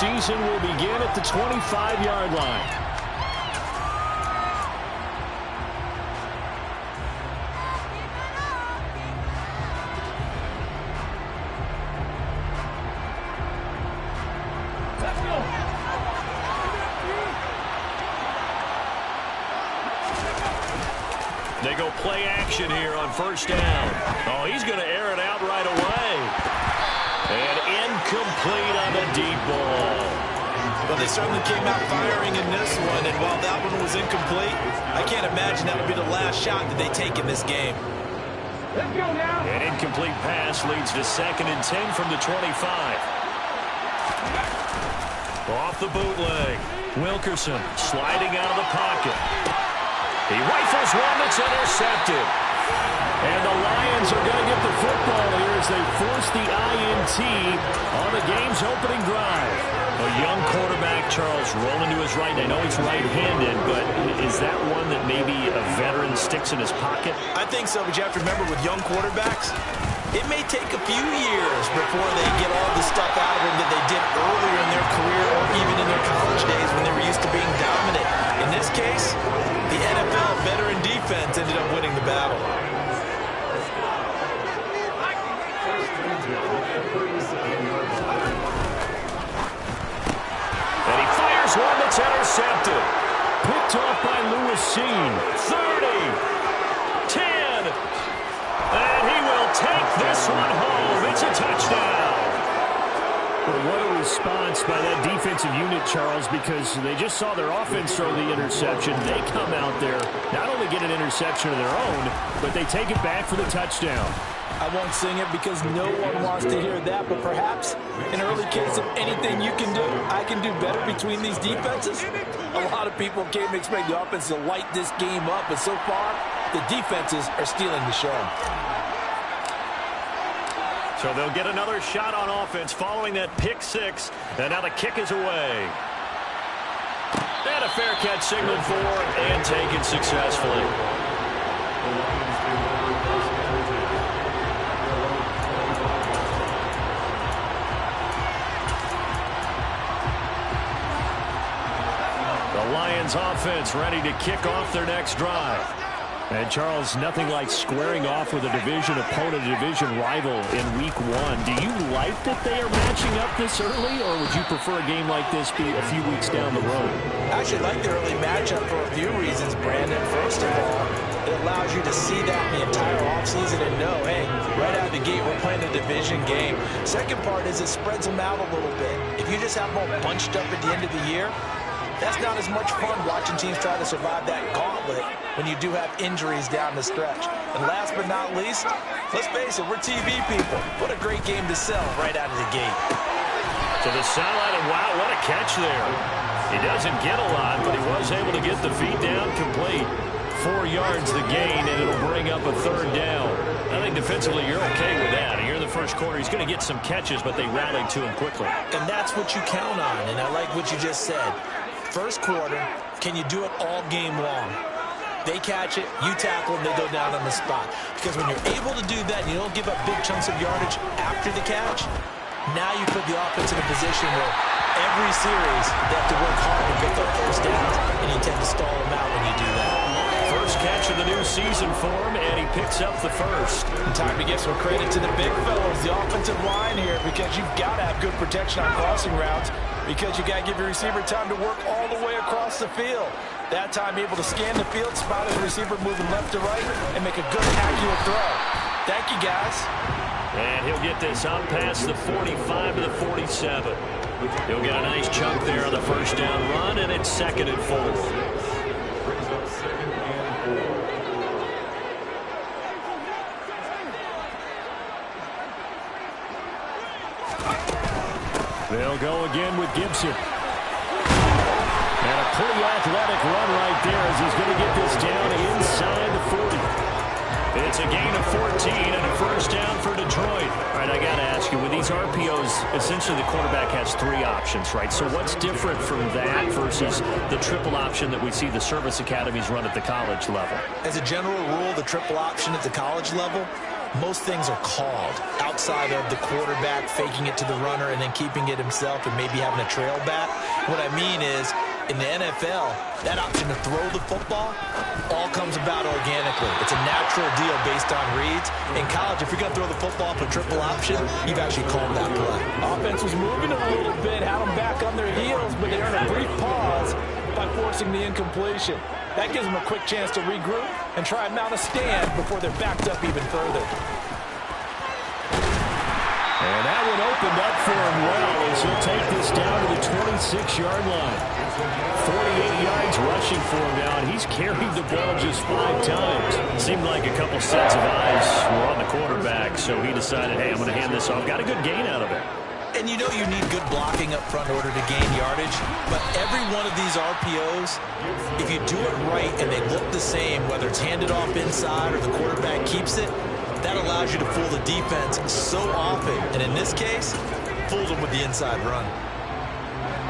season will begin at the 25-yard line. They go play action here on first down. Oh, he's going to air it out right away. And incomplete on the deep ball. Well, they certainly came out firing in this one, and while that one was incomplete, I can't imagine that would be the last shot that they take in this game. Let's go now. An incomplete pass leads to 2nd and 10 from the 25. Off the bootleg. Wilkerson sliding out of the pocket. He rifles one that's intercepted. And the Lions are going to get the football here as they force the INT on the game's opening drive. A young quarterback, Charles, rolling to his right. I know he's right-handed, but is that one that maybe a veteran sticks in his pocket? I think so, but you have to remember with young quarterbacks, it may take a few years before they get all the stuff out of them that they did earlier in their career or even in their college days when they were used to being dominant. In this case, the NFL veteran defense ended up winning the battle. And he fires one that's intercepted. Picked off by Lewis Cine. 30. 10. And he will take this one home. It's a touchdown. Well, what a response by that defensive unit, Charles, because they just saw their offense throw the interception. They come out there, not only get an interception of their own, but they take it back for the touchdown. I won't sing it because no one wants to hear that, but perhaps an early case of anything you can do, I can do better between these defenses. A lot of people came to expect the offense to light this game up, but so far, the defenses are stealing the show. So they'll get another shot on offense following that pick six. And now the kick is away. And a fair catch signaled for and taken successfully. The Lions offense ready to kick off their next drive. And, Charles, nothing like squaring off with a division opponent, a division rival in Week 1. Do you like that they are matching up this early, or would you prefer a game like this be a few weeks down the road? I actually like the early matchup for a few reasons, Brandon. First of all, it allows you to see that in the entire offseason and know, hey, right out of the gate, we're playing a division game. Second part is it spreads them out a little bit. If you just have them all bunched up at the end of the year, that's not as much fun watching teams try to survive that gauntlet when you do have injuries down the stretch. And last but not least, let's face it, we're TV people. What a great game to sell right out of the gate. To the sideline, and wow, what a catch there. He doesn't get a lot, but he was able to get the feet down complete. 4 yards the gain, and it'll bring up a third down. I think defensively you're okay with that. Here in the first quarter, he's going to get some catches, but they rallied to him quickly. And that's what you count on, and I like what you just said. First quarter, can you do it all game long? They catch it, you tackle, and they go down on the spot. Because when you're able to do that and you don't give up big chunks of yardage after the catch, now you put the offense in a position where every series they have to work hard to pick up first downs, and you tend to stall them out when you do that. First catch of the new season for him, and he picks up the first. And time to give some credit to the big fellows, the offensive line here, because you've got to have good protection on crossing routes, because you got to give your receiver time to work all the way across the field. That time able to scan the field, spot the receiver moving left to right, and make a good, accurate throw. Thank you, guys. And he'll get this up past the 45 to the 47. He'll get a nice chunk there on the first down run, and it's 2nd and 4. They'll go again with Gibson. And a pretty athletic run right there as he's going to get this down inside the 40. It's a gain of 14 and a first down for Detroit. All right, I got to ask you, with these RPOs, essentially the quarterback has 3 options, right? So what's different from that versus the triple option that we see the service academies run at the college level? As a general rule, the triple option at the college level most things are called outside of the quarterback faking it to the runner and then keeping it himself and maybe having a trail back. What I mean is, in the NFL, that option to throw the football all comes about organically. It's a natural deal based on reads. In college, if you're going to throw the football for triple option, you've actually called that play. Offense was moving a little bit, had them back on their heels, but they earned a brief pause by forcing the incompletion. That gives them a quick chance to regroup and try and mount a stand before they're backed up even further. And that one opened up for him well as he'll take this down to the 26-yard line. 48 yards rushing for him now, and he's carried the ball just 5 times. Seemed like a couple sets of eyes were on the quarterback, so he decided, hey, I'm going to hand this off. Got a good gain out of it. And you know you need good blocking up front in order to gain yardage, but every one of these RPOs, if you do it right and they look the same, whether it's handed off inside or the quarterback keeps it, that allows you to fool the defense so often. And in this case, fools them with the inside run.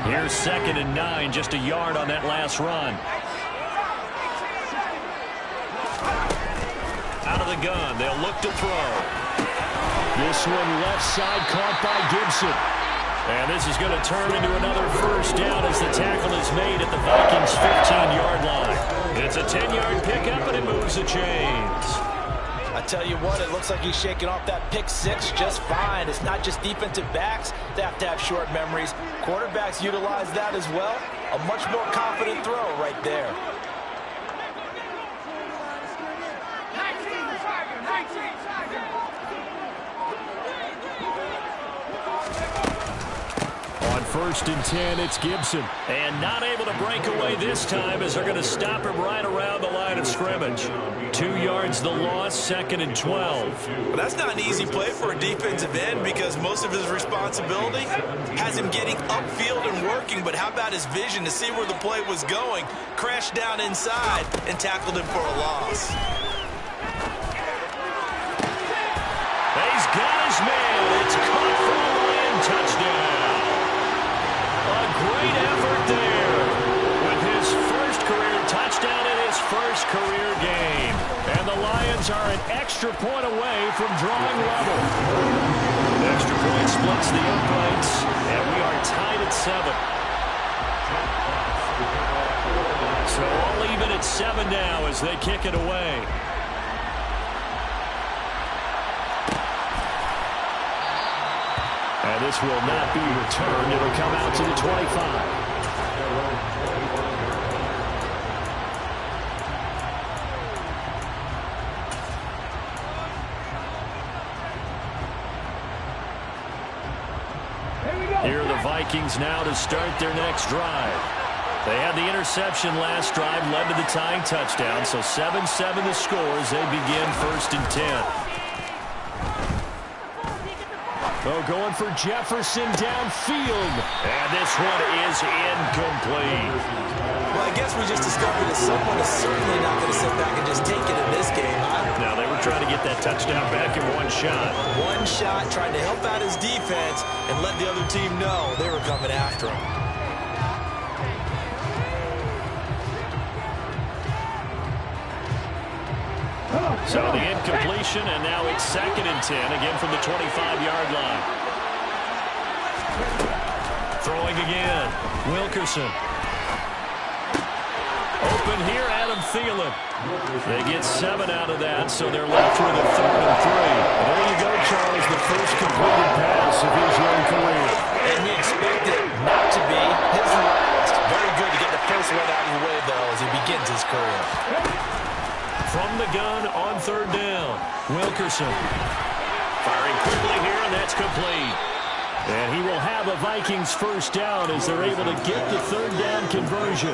Here's 2nd and 9, just a yard on that last run. Out of the gun, they'll look to throw. This one left side caught by Gibson. And this is going to turn into another first down as the tackle is made at the Vikings' 15-yard line. It's a 10-yard pickup, and it moves the chains. I tell you what, it looks like he's shaking off that pick six just fine. It's not just defensive backs that have to have short memories. Quarterbacks utilize that as well. A much more confident throw right there. On 1st and 10, it's Gibson. And not able to break away this time as they're going to stop him right around the line of scrimmage. 2 yards the loss, 2nd and 12. Well, that's not an easy play for a defensive end because most of his responsibility has him getting upfield and working, but how about his vision to see where the play was going, crashed down inside, and tackled him for a loss. He's got his man. It's caught for a Lion touchdown. A great effort there with his first career touchdown in his first career game. And the Lions are an extra point away from drawing level. Extra point splits the uprights, and we are tied at 7. So all even at 7 now as they kick it away. And this will not be returned. It'll come out to the 25. Here are the Vikings now to start their next drive. They had the interception last drive, led to the tying touchdown. So 7-7 the score as they begin 1st and 10. Oh, going for Jefferson downfield. And this one is incomplete. Well, I guess we just discovered that someone is certainly not going to sit back and just take it in this game. Now, they were trying to get that touchdown back in one shot. One shot, trying to help out his defense and let the other team know they were coming after him. So the incompletion, and now it's 2nd and 10, again from the 25-yard line. Throwing again, Wilkerson. Open here, Adam Thielen. They get 7 out of that, so they're left with a 3rd and 3. And there you go, Charles, the first completed pass of his young career. And he expected it not to be his last. Very good to get the first one out of the way, though, as he begins his career. From the gun on 3rd down, Wilkerson. Firing quickly here, and that's complete. And he will have a Vikings first down as they're able to get the 3rd down conversion.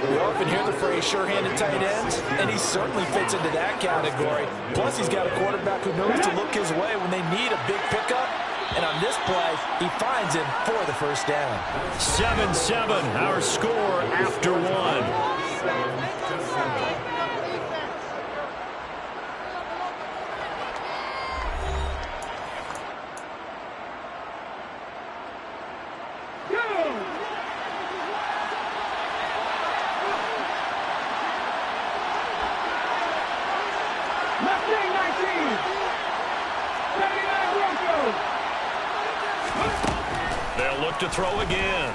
We often hear the phrase sure-handed tight ends, and he certainly fits into that category. Plus, he's got a quarterback who knows to look his way when they need a big pickup. And on this play, he finds him for the first down. 7-7, our score after 1. Left wing 19. to throw again.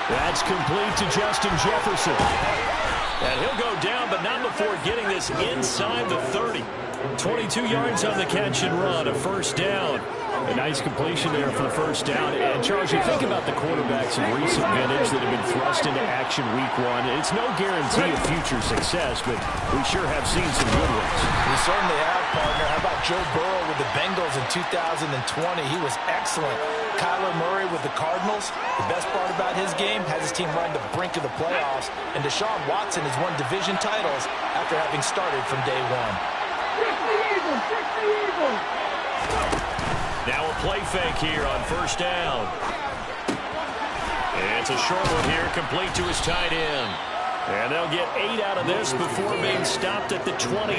That's complete to Justin Jefferson. And he'll go down, but not before getting this inside the 30. 22 yards on the catch and run, a first down. A nice completion there for the first down. And, Charles, you think about the quarterbacks of recent vintage that have been thrust into action week one. It's no guarantee of future success, but we sure have seen some good ones. We certainly have, partner. How about Joe Burrow with the Bengals in 2020? He was excellent. Kyler Murray with the Cardinals. The best part about his game has his team right on the brink of the playoffs. And Deshaun Watson has won division titles after having started from day one. Now a play fake here on first down. And it's a short one here, complete to his tight end. And they'll get 8 out of this before being stopped at the 28.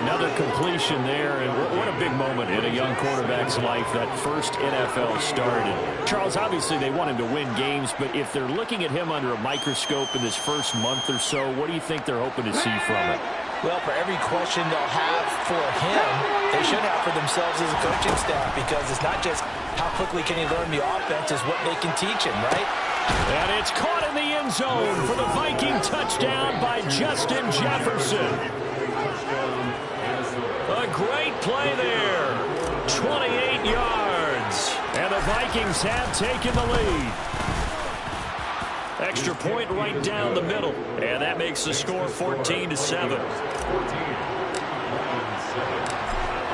Another completion there, and what a big moment in a young quarterback's life, that first NFL start. And Charles, obviously they want him to win games, but if they're looking at him under a microscope in this first month or so, what do you think they're hoping to see from it? Well, for every question they'll have for him, they should have for themselves as a coaching staff, because it's not just how quickly can he learn the offense, it's what they can teach him, right? And it's caught in the end zone for the Viking touchdown by Justin Jefferson. A great play there. 28 yards. And the Vikings have taken the lead. Extra point right down the middle. And that makes the score 14-7.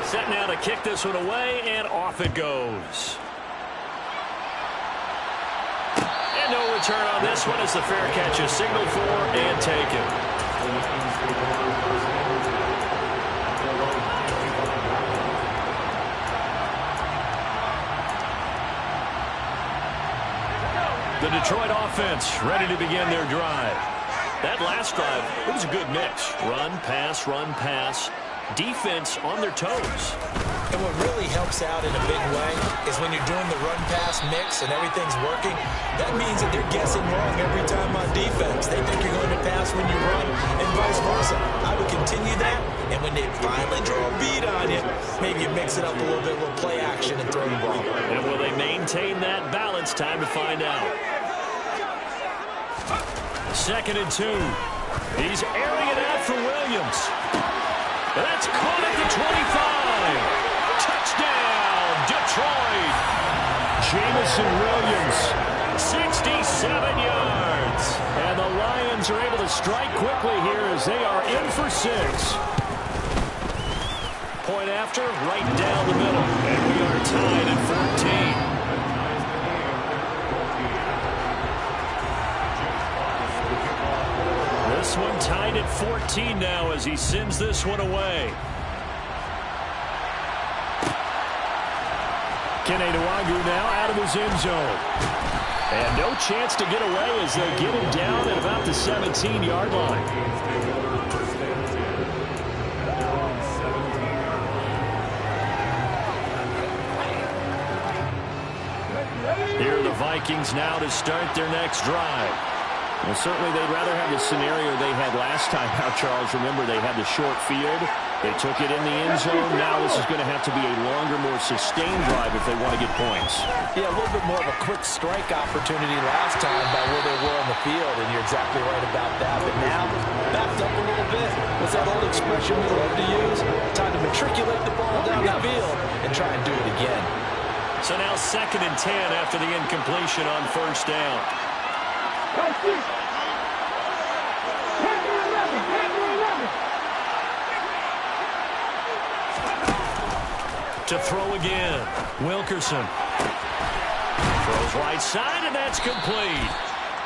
Set now to kick this one away, and off it goes. And no return on this one as the fair catch is signaled for and taken. The Detroit offense ready to begin their drive. That last drive, it was a good mix. Run, pass. Defense on their toes. And what really helps out in a big way is when you're doing the run-pass mix and everything's working, that means that they're guessing wrong every time on defense. They think you're going to pass when you run and vice versa. I would continue that, and when they finally draw a beat on you, maybe you mix it up a little bit with play action and throw the ball. And will they maintain that balance? Time to find out. 2nd and 2. He's airing it out for Williams. That's caught at the 25. Touchdown, Detroit. Jameson Williams, 67 yards. And the Lions are able to strike quickly here as they are in for 6. Point after, right down the middle. And we are tied at 14. This one tied at 14 now as he sends this one away. Kene Nwangwu now out of his end zone. And no chance to get away as they get him down at about the 17-yard line. Here are the Vikings now to start their next drive. Well, certainly they'd rather have the scenario they had last time out, Charles. Remember, they had the short field. They took it in the end zone. Now this is going to have to be a longer, more sustained drive if they want to get points. Yeah, a little bit more of a quick strike opportunity last time by where they were on the field, and you're exactly right about that. But now, backed up a little bit. What's that old expression we love to use? Time to matriculate the ball down the field and try and do it again. So now 2nd and 10 after the incompletion on first down. To throw again, Wilkerson. Throws right side, and that's complete.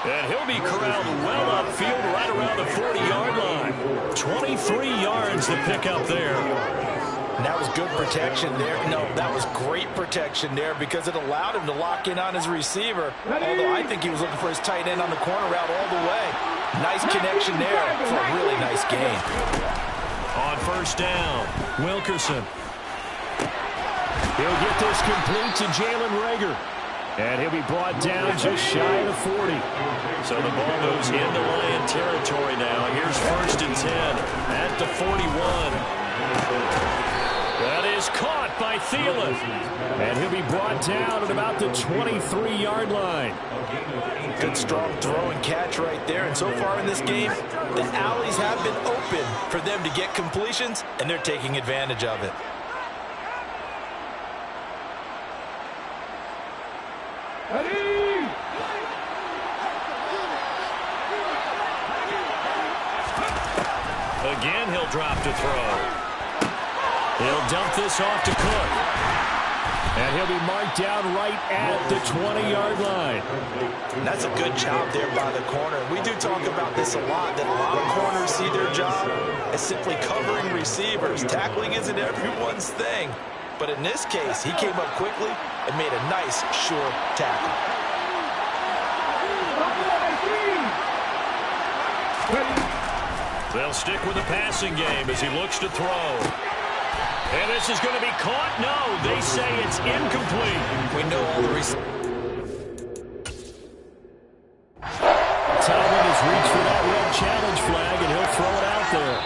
And he'll be corralled well upfield right around the 40-yard line. 23 yards to pick up there. And that was good protection there. No, that was great protection there because it allowed him to lock in on his receiver. Although I think he was looking for his tight end on the corner route all the way. Nice connection there for a really nice gain. On first down, Wilkerson. He'll get this complete to Jalen Reagor. And he'll be brought down just shy of the 40. So the ball moves into Lion territory now. Here's 1st and 10 at the 41. That is caught by Thielen. And he'll be brought down at about the 23-yard line. Good strong throw and catch right there. And so far in this game, the alleys have been open for them to get completions, and they're taking advantage of it. Again, he'll drop to throw. He'll dump this off to Cook. And he'll be marked down right at the 20-yard line. And that's a good job there by the corner. We do talk about this a lot, that a lot of corners see their job as simply covering receivers. Tackling isn't everyone's thing. But in this case, he came up quickly and made a nice, sure tackle. They'll stick with the passing game as he looks to throw. And this is going to be caught. No, they say it's incomplete. We know all the reasons. Tomlin has reached for that red challenge flag, and he'll throw it out there.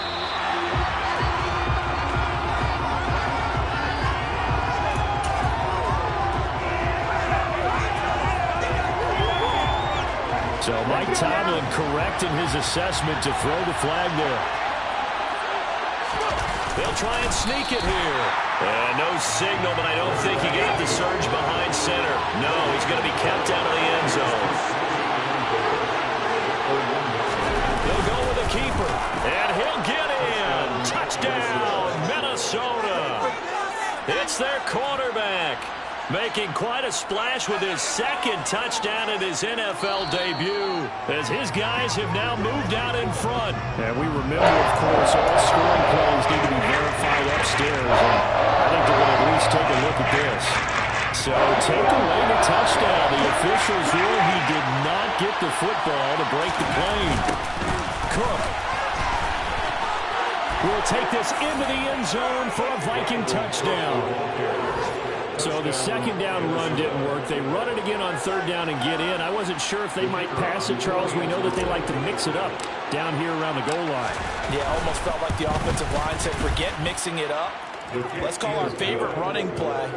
So Mike Tomlin correct in his assessment to throw the flag there. They'll try and sneak it here. And no signal, but I don't think he got the surge behind center. No, he's going to be kept out of the end zone. They'll go with a keeper. And he'll get in. Touchdown, Minnesota. It's their quarterback, making quite a splash with his second touchdown in his NFL debut, as his guys have now moved out in front. And we remember, of course, all scoring plays need to be verified upstairs, and I think they're going to at least take a look at this. So take away the touchdown. The officials rule he did not get the football to break the plane. Cook will take this into the end zone for a Viking touchdown. So the second down run didn't work. They run it again on third down and get in. I wasn't sure if they might pass it, Charles. We know that they like to mix it up down here around the goal line. Yeah, almost felt like the offensive line said, forget mixing it up. Let's call our favorite running play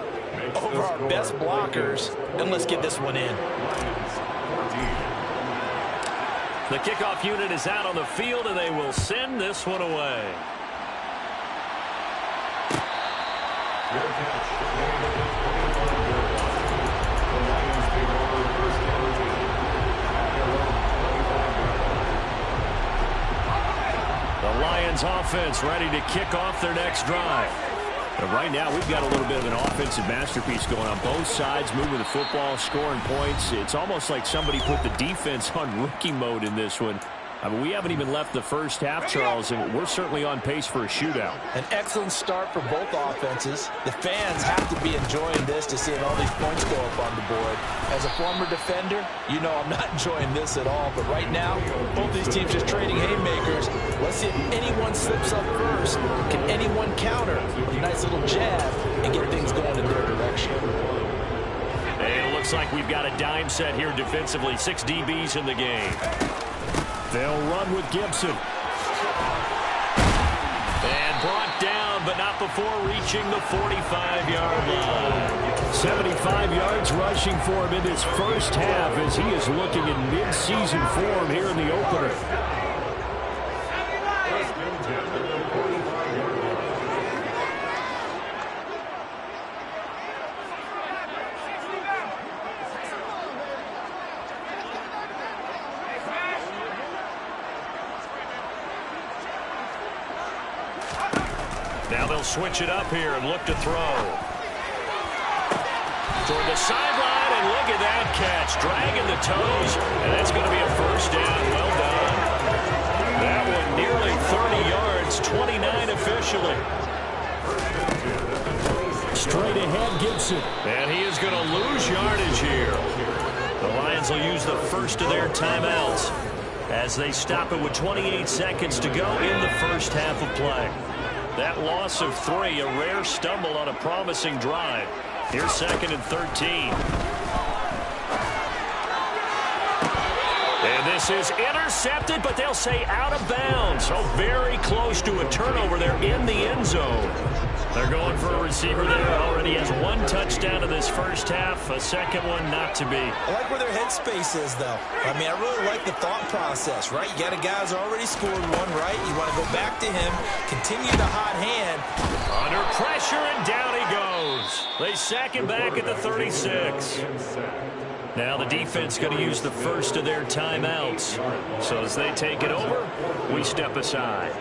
over our best blockers, and let's get this one in. The kickoff unit is out on the field, and they will send this one away. The Lions offense ready to kick off their next drive. But right now, we've got a little bit of an offensive masterpiece going on both sides, moving the football, scoring points. It's almost like somebody put the defense on rookie mode in this one. I mean, we haven't even left the first half, Charles, and we're certainly on pace for a shootout. An excellent start for both offenses. The fans have to be enjoying this to see all these points go up on the board. As a former defender, you know I'm not enjoying this at all. But right now, both these teams just trading haymakers. Let's see if anyone slips up first. Can anyone counter a nice little jab and get things going in their direction? And it looks like we've got a dime set here defensively. 6 DBs in the game. They'll run with Gibson. And brought down, but not before reaching the 45-yard line. 75 yards rushing for him in this first half as he is looking in mid-season form here in the opener. Now they'll switch it up here and look to throw. Toward the sideline, and look at that catch. Dragging the toes, and that's going to be a first down. Well done. That one nearly 30 yards, 29 officially. Straight ahead, Gibson. And he is going to lose yardage here. The Lions will use the first of their timeouts as they stop it with 28 seconds to go in the first half of play. That loss of 3, a rare stumble on a promising drive. Here's 2nd and 13. And this is intercepted, but they'll say out of bounds. So very close to a turnover there in the end zone. They're going for a receiver there. Already has one touchdown in this first half. A second one not to be. I like where their headspace is, though. I mean, I really like the thought process, right? You got a guy who's already scored one, right? You want to go back to him, continue the hot hand. Under pressure, and down he goes. They sack him back at the 36. Now the defense going to use the first of their timeouts. So as they take it over, we step aside.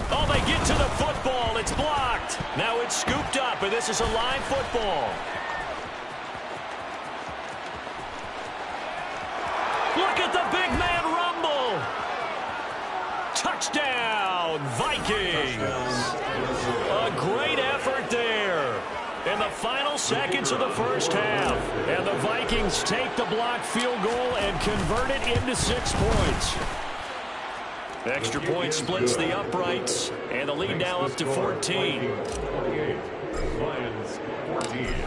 Oh, they get to the football. It's blocked. Now it's scooped up, and this is a live football. Look at the big man rumble. Touchdown, Vikings. A great effort there in the final seconds of the first half. And the Vikings take the blocked field goal and convert it into 6 points. Extra point splits the uprights, and the lead now up to 14.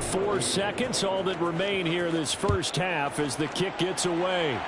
4 seconds, all that remain here this first half as the kick gets away.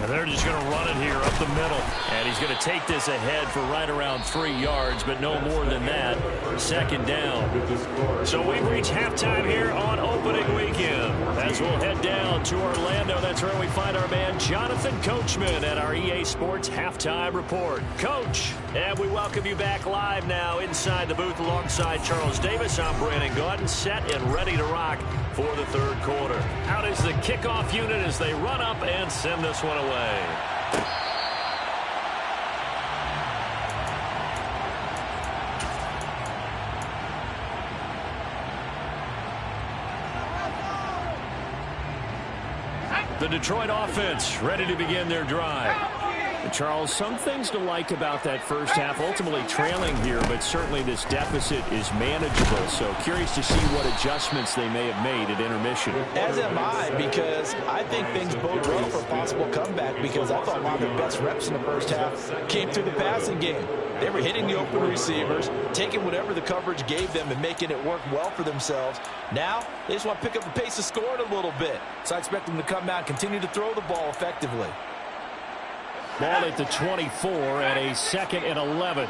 They're just going to run it here up the middle. And he's going to take this ahead for right around 3 yards, but no more than that. Second down. So we've reached halftime here on opening weekend. As we'll head down to Orlando, that's where we find our man Jonathan Coachman at our EA Sports Halftime Report. Coach, and we welcome you back live now inside the booth alongside Charles Davis. I'm Brandon Gaudin, set and ready to rock for the third quarter. Out is the kickoff unit as they run up and send this one away. The Detroit offense ready to begin their drive. Charles, some things to like about that first half, ultimately trailing here, but certainly this deficit is manageable. So curious to see what adjustments they may have made at intermission. As am I, because I think things bode well for a possible comeback, because I thought one of their best reps in the first half came through the passing game. They were hitting the open receivers, taking whatever the coverage gave them and making it work well for themselves. Now, they just want to pick up the pace of scoring a little bit. So I expect them to come out and continue to throw the ball effectively. Ball at the 24 at a 2nd and 11.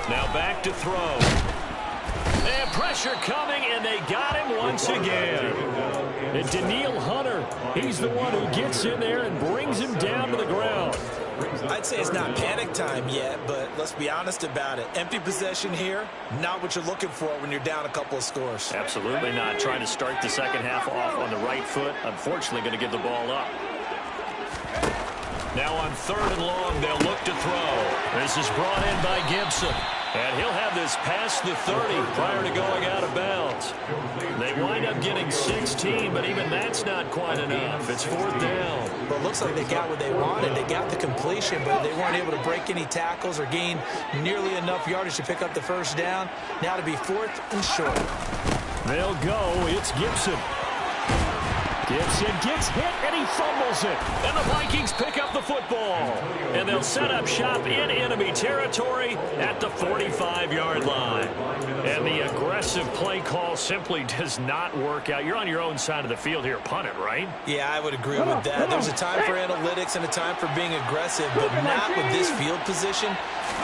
Now back to throw. And pressure coming, and they got him once again. And Danielle Hunter, he's the one who gets in there and brings him down to the ground. I'd say it's not panic time yet, but let's be honest about it. Empty possession here, not what you're looking for when you're down a couple of scores. Absolutely not. Trying to start the second half off on the right foot. Unfortunately, going to give the ball up. Now on 3rd and long, they'll look to throw. This is brought in by Gibson. And he'll have this past the 30 prior to going out of bounds. They wind up getting 16, but even that's not quite enough. It's 4th down. Well, it looks like they got what they wanted. They got the completion, but they weren't able to break any tackles or gain nearly enough yardage to pick up the first down. Now to be 4th and short. They'll go. It's Gibson. Gibson gets hit, and he fumbles it. And the Vikings pick up the football. And they'll set up shop in enemy territory at the 45-yard line. And the aggressive play call simply does not work out. You're on your own side of the field here. Punt it, right? Yeah, I would agree with that. There's a time for analytics and a time for being aggressive, but not with this field position.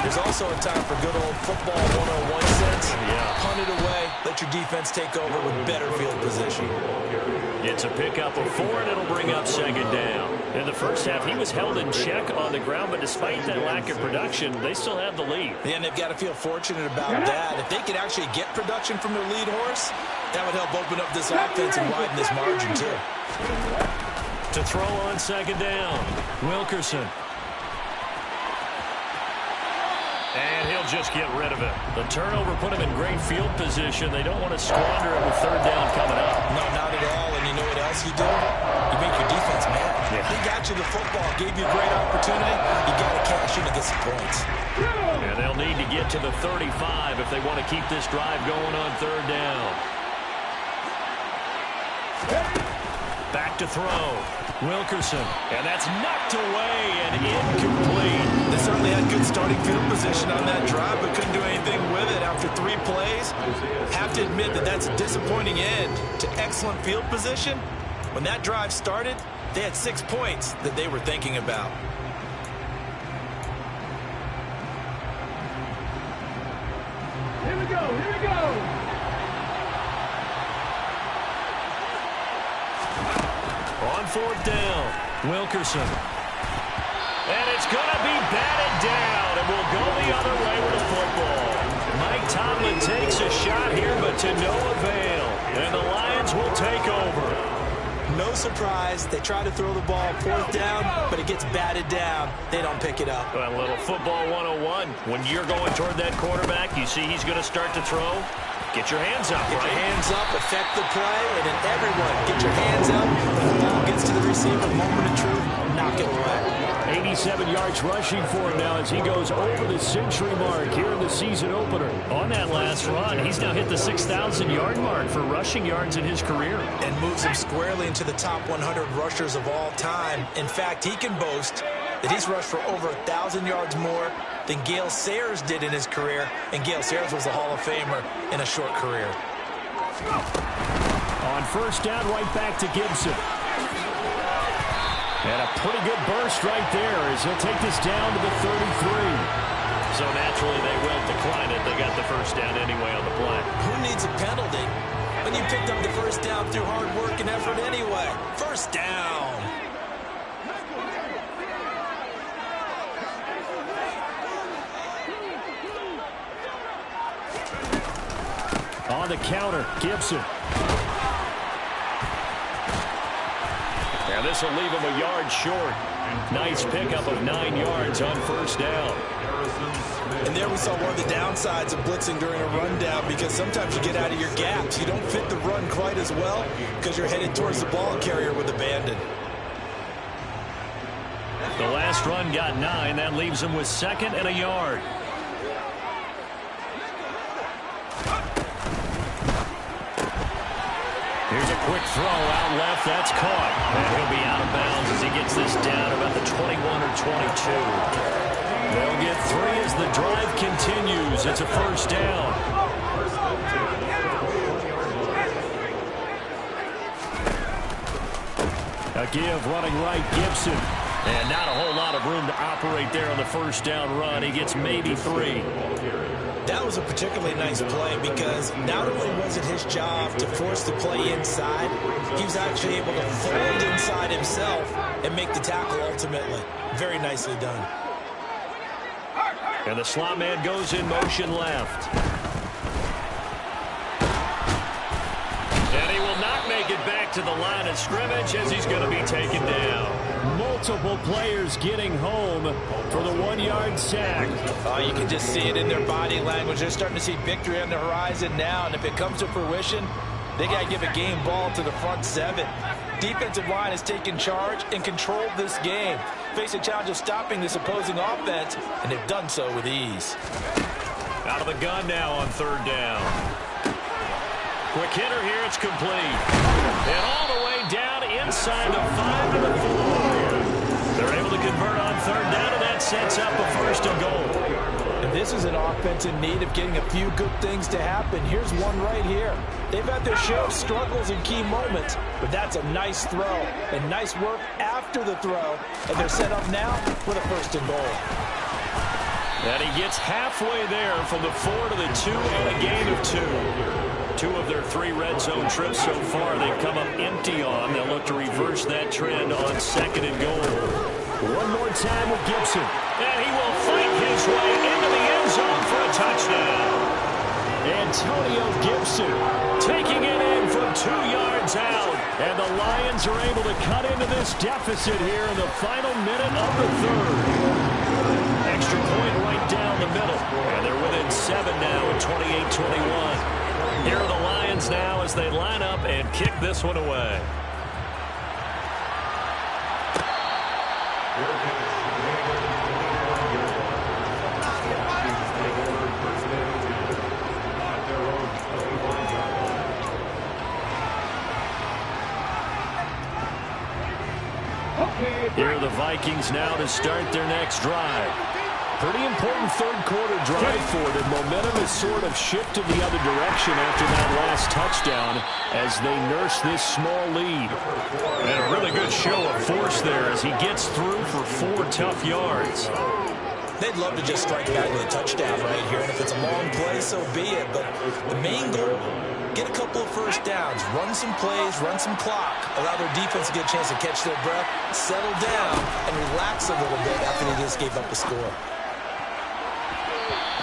There's also a time for good old football 101 sense. Yeah. Punt it away. Let your defense take over with better field position. It's a pickup of 4, and it'll bring up 2nd down. In the first half, he was held in check on the ground, but despite that lack of production, they still have the lead. Yeah, and they've got to feel fortunate about that. If they could actually get production from their lead horse, that would help open up this offense and widen this margin, too. To throw on 2nd down, Wilkerson. just get rid of it. The turnover put him in great field position. They don't want to squander it with third down coming up. No, not at all. And you know what else you do? You make your defense mad. Yeah. He got you the football, gave you a great opportunity. You got to cash in to get some points. And they'll need to get to the 35 if they want to keep this drive going on third down. Back to throw. Wilkerson. And that's knocked away and incomplete. They certainly had good starting field position on that drive, but couldn't do anything with it after 3 plays. Have to admit that that's a disappointing end to excellent field position. When that drive started, they had 6 points that they were thinking about. Here we go, here we go. On fourth down, Wilkerson. And it's going to be batted down, and will go the other way with the football. Mike Tomlin takes a shot here, but to no avail. And the Lions will take over. No surprise, they try to throw the ball fourth down, but it gets batted down. They don't pick it up. A little football 101. When you're going toward that quarterback, you see he's going to start to throw. Get your hands up, Get right? your hands up, affect the play, and then everyone get your hands up. When the ball gets to the receiver, moment of truth, knock it away. 87 yards rushing for him now as he goes over the century mark here in the season opener. On that last run, he's now hit the 6,000-yard mark for rushing yards in his career. And moves him squarely into the top 100 rushers of all time. In fact, he can boast that he's rushed for over 1,000 yards more than Gale Sayers did in his career. And Gale Sayers was a Hall of Famer in a short career. On first down, right back to Gibson. And a pretty good burst right there as he'll take this down to the 33. So naturally they will decline it. They got the first down anyway on the play. Who needs a penalty when you picked up the first down through hard work and effort anyway? First down. On the counter, Gibson. And this will leave him a yard short. Nice pickup of 9 yards on first down. And there we saw one of the downsides of blitzing during a rundown, because sometimes you get out of your gaps. You don't fit the run quite as well because you're headed towards the ball carrier with abandon. The last run got 9. That leaves him with 2nd and a yard. Here's a quick throw out left. That's caught. And he'll be out of bounds as he gets this down about the 21 or 22. They'll get 3 as the drive continues. It's a first down. A give running right, Gibson. And not a whole lot of room to operate there on the first down run. He gets maybe 3. That was a particularly nice play because not only was it his job to force the play inside, he was actually able to fold inside himself and make the tackle ultimately. Very nicely done. And the slot man goes in motion left. And he will not make it back to the line of scrimmage as he's going to be taken down. Multiple players getting home for the 1-yard sack. You can just see it in their body language. They're starting to see victory on the horizon now, and if it comes to fruition, they got to give a game ball to the front 7. Defensive line has taken charge and controlled this game. Face a challenge of stopping this opposing offense, and they've done so with ease. Out of the gun now on third down. Quick hitter here, it's complete. And all the way down inside the 5 to the 4. They're able to convert on third down, and that sets up a first and goal. And this is an offense in need of getting a few good things to happen. Here's one right here. They've had their share of struggles in key moments, but that's a nice throw and nice work after the throw. And they're set up now with a first and goal. And he gets halfway there from the 4 to the 2 in a gain of 2. 2 of their 3 red zone trips so far they've come up empty on. They'll look to reverse that trend on second and goal. One more time with Gibson. And he will fight his way into the end zone for a touchdown. Antonio Gibson Taking it in from 2 yards out. And the Lions are able to cut into this deficit here in the final minute of the third. Extra extra point right down the middle. And they're within 7 now at 28-21. Here are the Lions now as they line up and kick this one away. Here are the Vikings now to start their next drive. Pretty important third-quarter drive for them. Momentum has sort of shifted the other direction after that last touchdown as they nurse this small lead. And a really good show of force there as he gets through for 4 tough yards. They'd love to just strike back with a touchdown right here, and if it's a long play, so be it. But the main goal, get a couple of first downs, run some plays, run some clock, allow their defense to get a chance to catch their breath, settle down, and relax a little bit after they just gave up a score.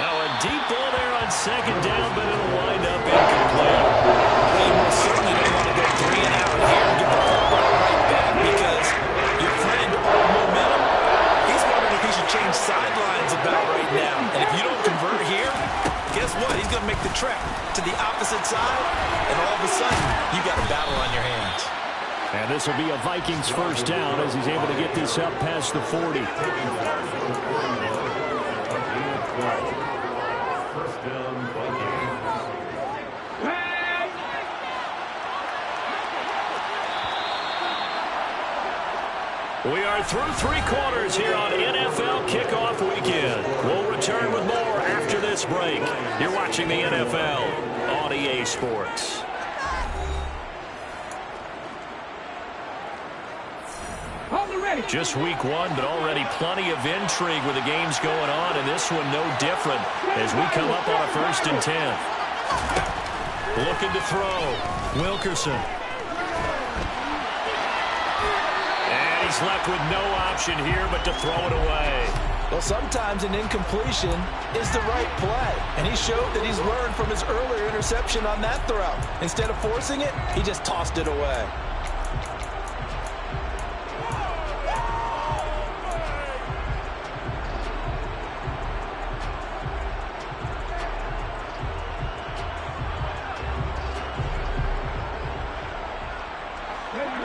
Now a deep ball there on second down, but it'll wind up incomplete. They most certainly don't want to go 3 and out here and get the football right back because your friend, old momentum, he's wondering if he should change sidelines about right now. And if you don't convert here, guess what? He's going to make the trek to the opposite side, and all of a sudden, you got a battle on your hands. And this will be a Vikings first down as he's able to get this up past the 40. We are through 3 quarters here on NFL Kickoff Weekend. We'll return with more after this break. You're watching the NFL on EA Sports. Just week 1, but already plenty of intrigue with the games going on, and this one no different as we come up on a 1st and 10. Looking to throw. Wilkerson. He's left with no option here but to throw it away. Well, sometimes an incompletion is the right play, and he showed that he's learned from his earlier interception on that throw. Instead of forcing it, he just tossed it away.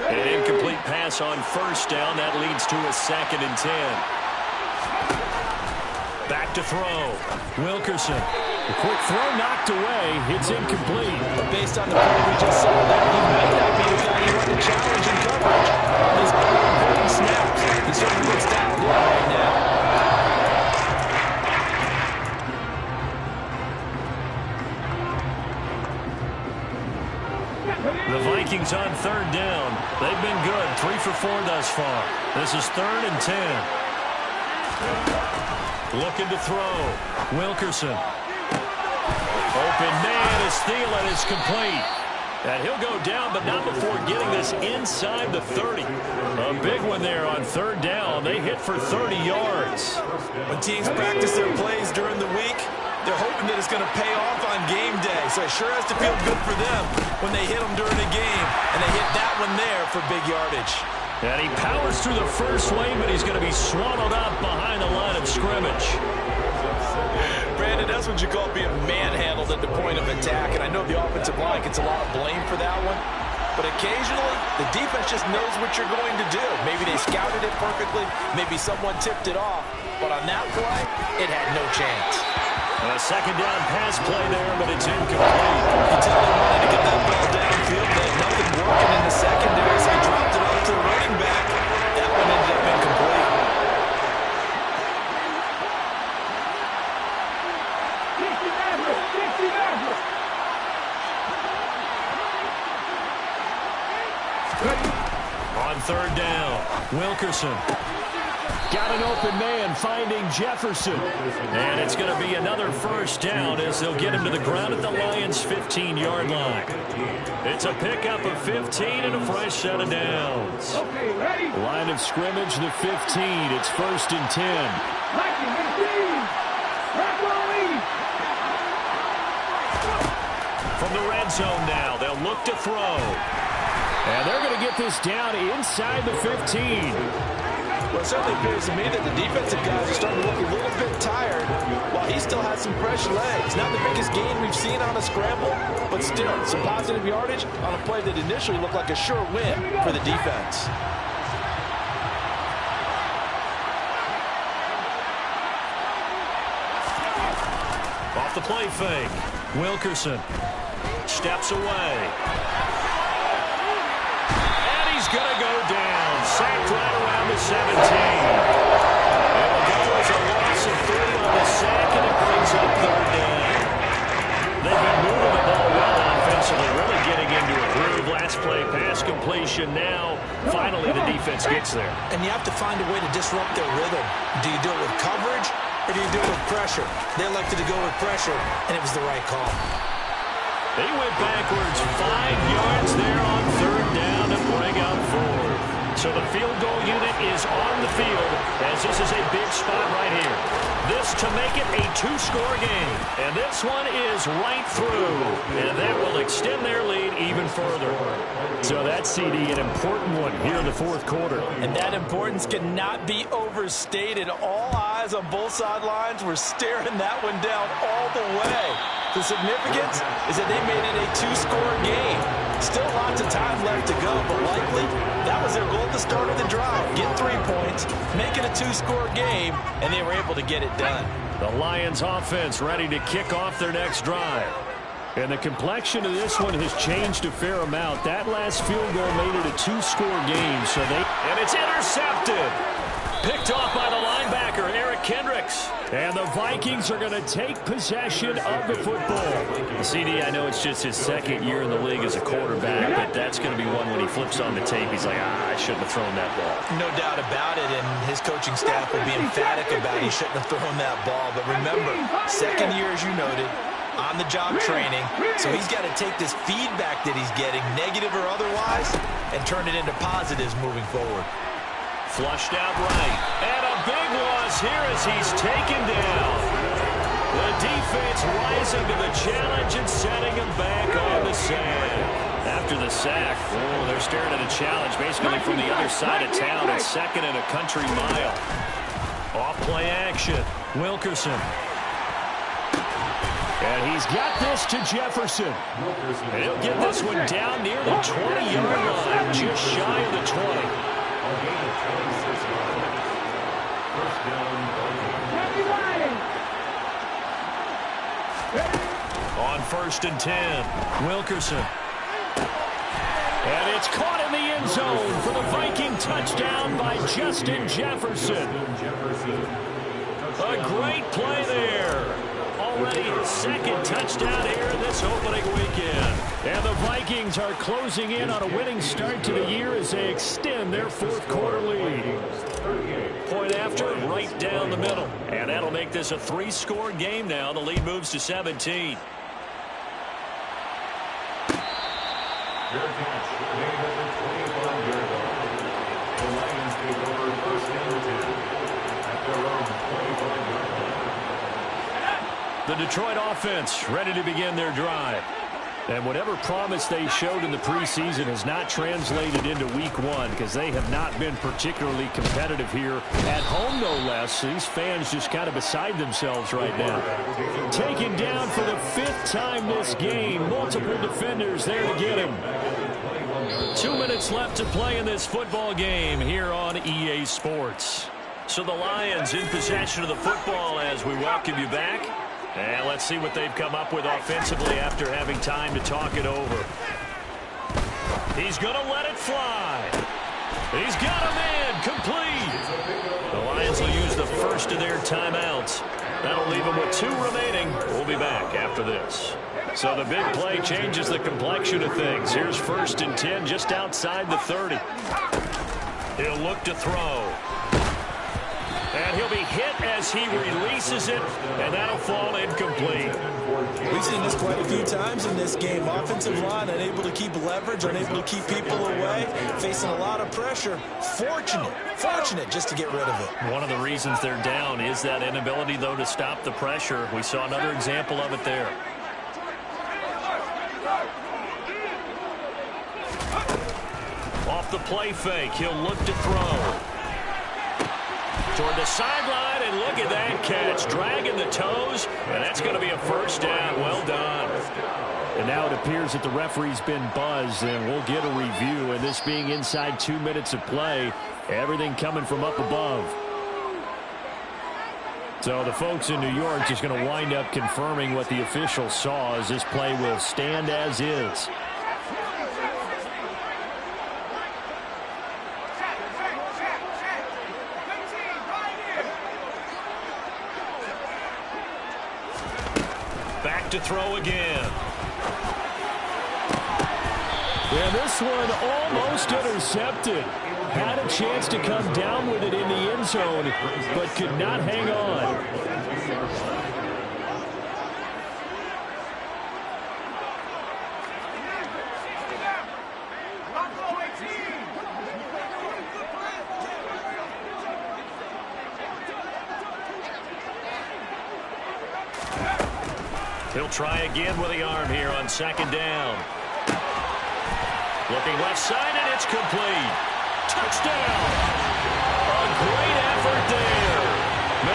An incomplete pass on first down. That leads to a 2nd and 10. Back to throw. Wilkerson. The quick throw knocked away. It's incomplete. But based on the play we just saw there, he might not be the guy you want to challenge in coverage. On his important snaps, he certainly looks dialed in right now. The Vikings on 3rd down. They've been good. 3 for 4 thus far. This is 3rd and 10. Looking to throw. Wilkerson. Open man. His stealing is complete. And he'll go down, but not before getting this inside the 30. A big one there on 3rd down. They hit for 30 yards. When teams practice their plays during the week, they're hoping that it's going to pay off on game day. So it sure has to feel good for them when they hit them during a game. And they hit that one there for big yardage. And he powers through the first lane, but he's going to be swallowed up behind the line of scrimmage. Brandon, that's what you call being manhandled at the point of attack. And I know the offensive line gets a lot of blame for that one. But occasionally, the defense just knows what you're going to do. Maybe they scouted it perfectly. Maybe someone tipped it off. But on that play, it had no chance. And a 2nd down pass play there, but it's incomplete. You tell they wanted to get that ball downfield. They had nothing working in the secondary, so he dropped it off to the running back. That one ended up incomplete. On 3rd down, Wilkerson. Got an open man finding Jefferson. And it's going to be another first down as they'll get him to the ground at the Lions' 15-yard line. It's a pickup of 15 and a fresh set of downs. Line of scrimmage, the 15. It's 1st and 10. From the red zone now, they'll look to throw. And they're going to get this down inside the 15. Well, it certainly appears to me that the defensive guys are starting to look a little bit tired while he still has some fresh legs. Not the biggest gain we've seen on a scramble, but still some positive yardage on a play that initially looked like a sure win for the defense. Off the play fake. Wilkerson steps away. And he's going to go down. Sacked right around the 17. It'll go as a loss of 3 on the sack, and it brings up third down. They've been moving the ball well offensively, really getting into a groove. Last play, pass completion. Now, finally, the defense gets there. And you have to find a way to disrupt their rhythm. Do you do it with coverage, or do you do it with pressure? They elected to go with pressure, and it was the right call. They went backwards 5 yards there on third down to bring up 4. So the field goal unit is on the field as this is a big spot right here. This to make it a 2-score game. And this one is right through. And that will extend their lead even further. So that's, CD, an important one here in the fourth quarter. And that importance cannot be overstated. All eyes on both sidelines were staring that one down all the way. The significance is that they made it a 2-score game. Still lots of time left to go, but likely that was their goal at the start of the drive. Get 3 points, make it a 2-score game, and they were able to get it done. The Lions offense ready to kick off their next drive. And the complexion of this one has changed a fair amount. That last field goal made it a 2-score game. And it's intercepted. Picked off by the linebacker, Eric Kendricks. And the Vikings are going to take possession of the football. CD, I know it's just his second year in the league as a quarterback, but that's going to be one when he flips on the tape. He's like, I shouldn't have thrown that ball. No doubt about it, and his coaching staff will be emphatic about he shouldn't have thrown that ball. But remember, second year, as you noted, on-the-job training, so he's got to take this feedback that he's getting, negative or otherwise, and turn it into positives moving forward. Flushed out right. And a big loss here as he's taken down. The defense rising to the challenge and setting him back on the sand. After the sack, they're staring at a challenge basically from the other side of town at second and a country mile. Off-play action. Wilkerson. And he's got this to Jefferson. And he'll get this one down near the 20-yard line, just shy of the 20. On 1st and 10, Wilkerson. And it's caught in the end zone for the Viking touchdown by Justin Jefferson. A great play there. Already his second touchdown here in this opening weekend. And the Vikings are closing in on a winning start to the year as they extend their fourth quarter lead. Point after, right down the middle. And that'll make this a 3-score game now. The lead moves to 17. The Detroit offense ready to begin their drive. And whatever promise they showed in the preseason has not translated into week 1 because they have not been particularly competitive here at home, no less. These fans just kind of beside themselves right now. Taken down for the 5th time this game. Multiple defenders there to get him. 2 minutes left to play in this football game here on EA Sports. So the Lions in possession of the football as we welcome you back. And let's see what they've come up with offensively after having time to talk it over. He's going to let it fly. He's got a man complete. The Lions will use the first of their timeouts. That'll leave them with 2 remaining. We'll be back after this. So the big play changes the complexion of things. Here's 1st and 10 just outside the 30. He'll look to throw. And he'll be hit as he releases it, and that'll fall incomplete. We've seen this quite a few times in this game. Offensive line unable to keep leverage, unable to keep people away, facing a lot of pressure. Fortunate just to get rid of it. One of the reasons they're down is that inability, though, to stop the pressure. We saw another example of it there. Off the play fake, he'll look to throw. Toward the sideline, and look at that catch. Dragging the toes, and that's going to be a first down. Well done. And now it appears that the referee's been buzzed, and we'll get a review. And this being inside 2 minutes of play, everything coming from up above. So the folks in New York just going to wind up confirming what the official saw, as this play will stand as is. Back to throw again. And this one almost intercepted. Had a chance to come down with it in the end zone, but could not hang on. He'll try again with the arm here on second down. Looking left side, and it's complete. Touchdown! A great effort there.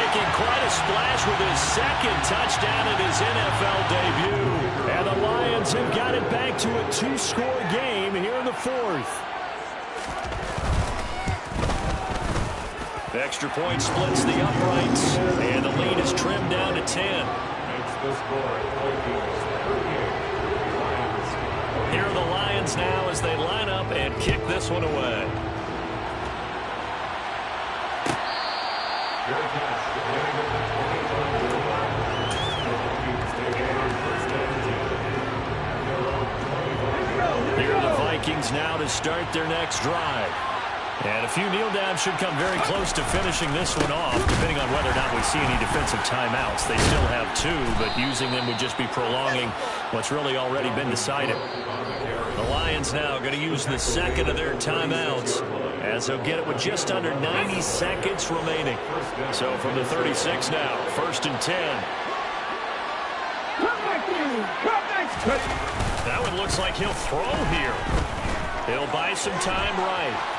Making quite a splash with his second touchdown in his NFL debut. And the Lions have got it back to a 2-score game here in the fourth. Extra point splits the uprights, and the lead is trimmed down to 10. Here are the Lions now as they line up and kick this one away. Here are the Vikings now to start their next drive. And a few kneel downs should come very close to finishing this one off, depending on whether or not we see any defensive timeouts. They still have 2, but using them would just be prolonging what's really already been decided. The Lions now going to use the second of their timeouts, as they'll get it with just under 90 seconds remaining. So from the 36 now, 1st and 10. That one looks like he'll throw here. He'll buy some time right.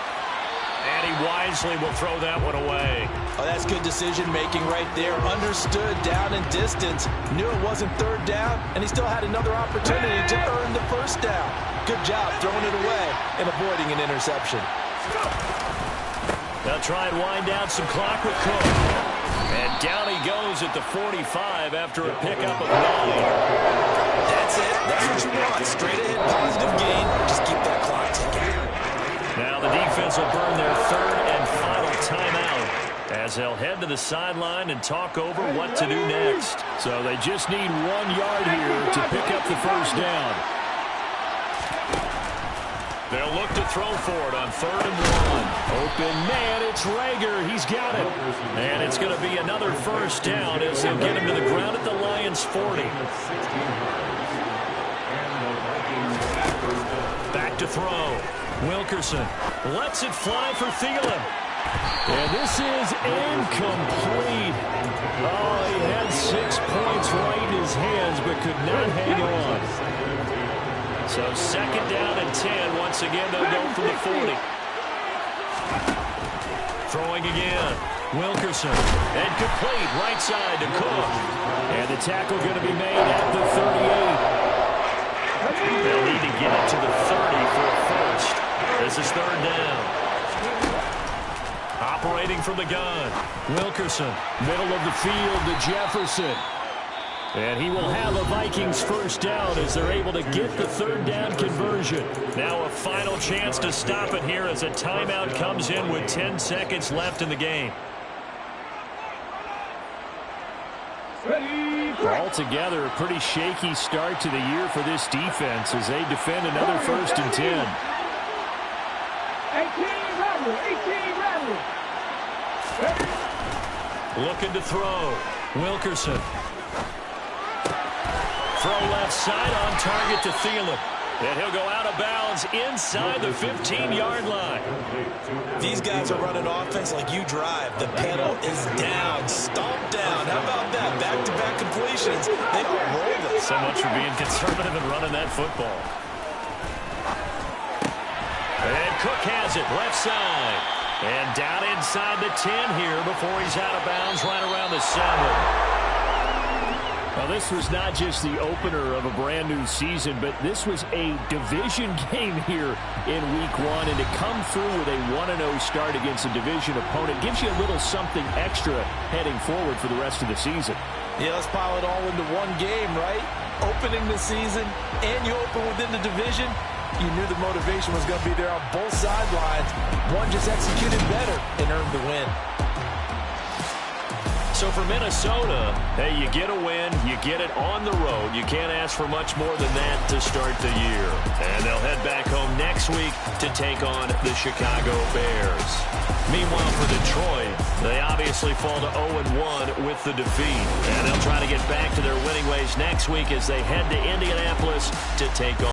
And he wisely will throw that one away. Oh, that's good decision-making right there. Understood down and distance. Knew it wasn't third down, and he still had another opportunity to earn the first down. Good job throwing it away and avoiding an interception. They'll try and wind down some clock with Cook. And down he goes at the 45 after a pickup of 9. That's it. That's what you want. Straight ahead, positive gain. Just keep that clock ticking. Now the defense will burn their third and final timeout as they'll head to the sideline and talk over what to do next. So they just need 1 yard here to pick up the first down. They'll look to throw for it on 3rd and 1. Open man, it's Rager. He's got it. And it's going to be another first down as they'll get him to the ground at the Lions' 40. Back to throw. Wilkerson lets it fly for Thielen. And this is incomplete. Oh, he had 6 points right in his hands, but could not hang on. So 2nd down and 10. Once again, they'll go from the 40. Throwing again. Wilkerson. And complete right side to Cook. And the tackle going to be made at the 38. They'll need to get it to the 30 for a first. This is 3rd down. Operating from the gun. Wilkerson. Middle of the field to Jefferson. And he will have a Vikings first down as they're able to get the 3rd down conversion. Now a final chance to stop it here as a timeout comes in with 10 seconds left in the game. Altogether, a pretty shaky start to the year for this defense as they defend another 1st and 10. 18 rattle. Looking to throw. Wilkerson. Throw left side on target to Thielen. And he'll go out of bounds inside the 15-yard line. These guys are running offense like you drive. The pedal is down. Stomp down. How about that? Back-to-back completions. They don't roll this. So much for being conservative and running that football. And Cook has it left side. And down inside the 10 here before he's out of bounds right around the 7. Well, this was not just the opener of a brand new season, but this was a division game here in week 1. And to come through with a 1-0 start against a division opponent gives you a little something extra heading forward for the rest of the season. Yeah, let's pile it all into one game, right? Opening the season, and you open within the division. You knew the motivation was going to be there on both sidelines. One just executed better and earned the win. So for Minnesota, hey, you get a win, you get it on the road. You can't ask for much more than that to start the year. And they'll head back home next week to take on the Chicago Bears. Meanwhile, for Detroit, they obviously fall to 0-1 with the defeat. And they'll try to get back to their winning ways next week as they head to Indianapolis to take on